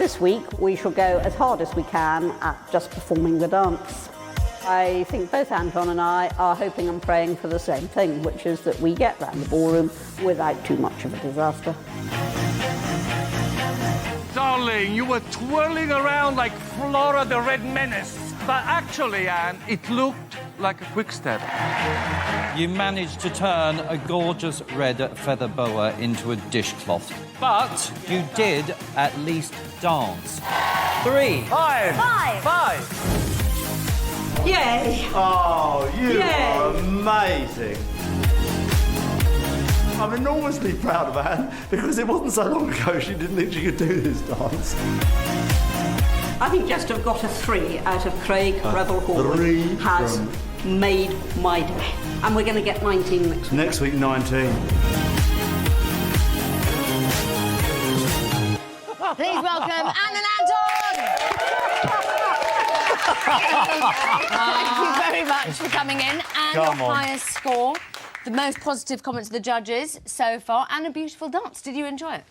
this week we shall go as hard as we can at just performing the dance. I think both Anton and I are hoping and praying for the same thing, which is that we get round the ballroom without too much of a disaster. Darling, you were twirling around like Flora the Red Menace. But actually, Anne, it looked like a quick step. You managed to turn a gorgeous red feather boa into a dishcloth. But you did at least dance. 3. 5. Yay! Oh, you Yay. are amazing. I'm enormously proud of Anne because it wasn't so long ago she didn't think she could do this dance. I think just to have got a 3 out of Craig Revel-Horn 3 has from- made my day. And we're going to get 19 next week. Next week, 19. Please welcome Anne and Anton! Thank you very much for coming in. And Come your on. highest score, the most positive comments of the judges so far, and a beautiful dance. Did you enjoy it?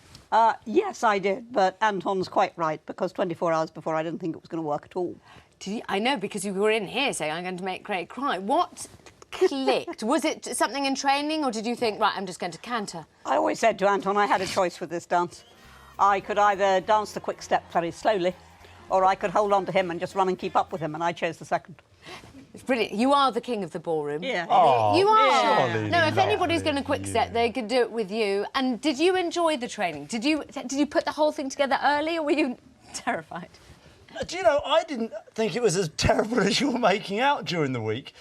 Yes, I did, but Anton's quite right, because 24 hours before I didn't think it was going to work at all. I know, because you were in here saying, I'm going to make Craig cry. What clicked? Was it something in training, or did you think, right, I'm just going to canter? I always said to Anton I had a choice with this dance. I could either dance the quick step very slowly, or I could hold on to him and just run and keep up with him, and I chose the second. It's brilliant. You are the king of the ballroom. Yeah. Oh, You are. surely No, if lovely, anybody's going to quick step, they could do it with you. And did you enjoy the training? Did you put the whole thing together early, or were you terrified? Do you know, I didn't think it was as terrible as you were making out during the week.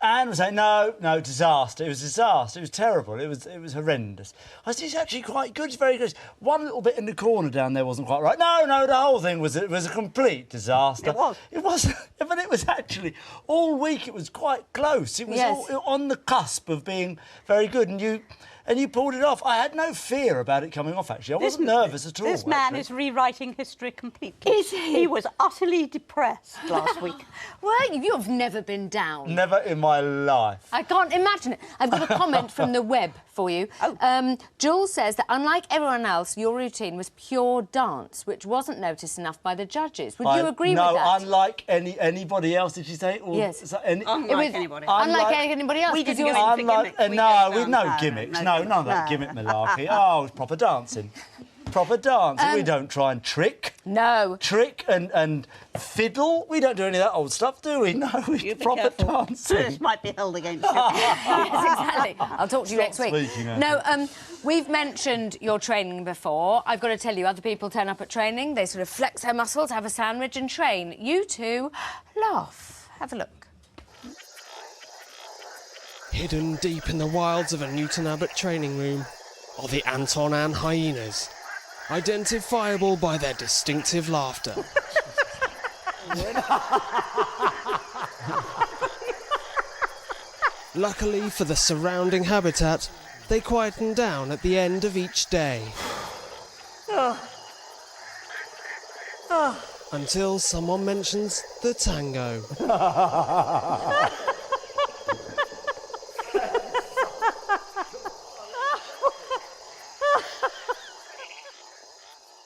Anne was saying, no, disaster. It was disaster. It was terrible. It was horrendous. I said, it's actually quite good. It's very good. One little bit in the corner down there wasn't quite right. No, the whole thing was a complete disaster. It was. It was, but it was actually, all week it was quite close. It was Yes. all on the cusp of being very good, and you pulled it off. I had no fear about it coming off, actually. I wasn't nervous at all. This man actually. is rewriting history completely. Is he? He was utterly depressed last week. Well, you've never been down. Never in my life. I can't imagine it. I've got a comment from the web for you. Oh. Jules says that unlike everyone else, your routine was pure dance, which wasn't noticed enough by the judges. Would you agree with that? No, unlike anybody else, did you say? Or Yes. is that any, Unlike anybody. Unlike anybody else. We 'cause didn't yours- go in for unlike, gimmicks. We no, just with don't- no gimmicks. no None of that gimmicks. gimmick malarkey. Oh, it's proper dancing. Proper dancing. We don't try and trick No. and fiddle. We don't do any of that old stuff, do we? No, You it's be proper careful. dancing. This might be held against you. Yes, exactly. I'll talk to you Stop next week. speaking, Anne. No, we've mentioned your training before. I've got to tell you, other people turn up at training, they sort of flex their muscles, have a sandwich and train. You two laugh. Have a look. Hidden deep in the wilds of a Newton Abbot training room are the Anton and hyenas, identifiable by their distinctive laughter. Luckily for the surrounding habitat, they quieten down at the end of each day. Until someone mentions the tango.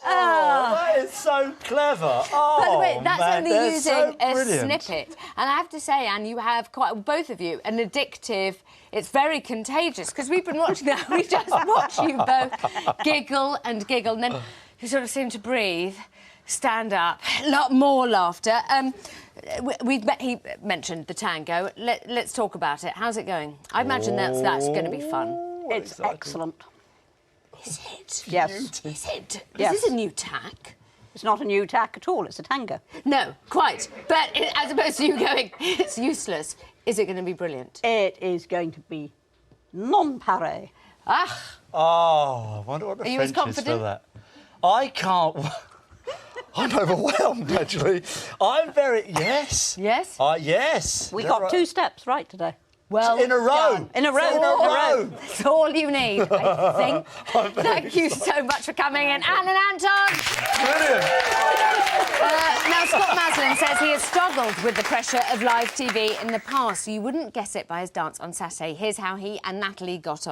That is so clever. Oh, By the way, that's man, only they're using so a brilliant. snippet. And I have to say, Anne, you have both of you, an addictive, it's very contagious, because we've been watching that, we just watch you both giggle and giggle, and then you sort of seem to breathe, stand up, a lot more laughter. He mentioned the tango. Let's talk about it. How's it going? I imagine that's going to be fun. It's excellent. Is it? Yes. Is it? Yes. Is this a new tack? It's not a new tack at all. It's a tango. No, quite. But as opposed to you going, it's useless. Is it going to be brilliant? It is going to be non-pareil. Ah, Oh, I wonder what the Are you as French is for confident? that. I can't... I'm overwhelmed, actually. I'm very... Yes. yes? Yes. We Is that got right? 2 steps right today. Well In a row. done. In a row. In a row. That's all you need, I think. Thank you so much for coming in. Anne and Anton! Brilliant. Now, Scott Maslin says he has struggled with the pressure of live TV in the past. You wouldn't guess it by his dance on Saturday. Here's how he and Natalie got on.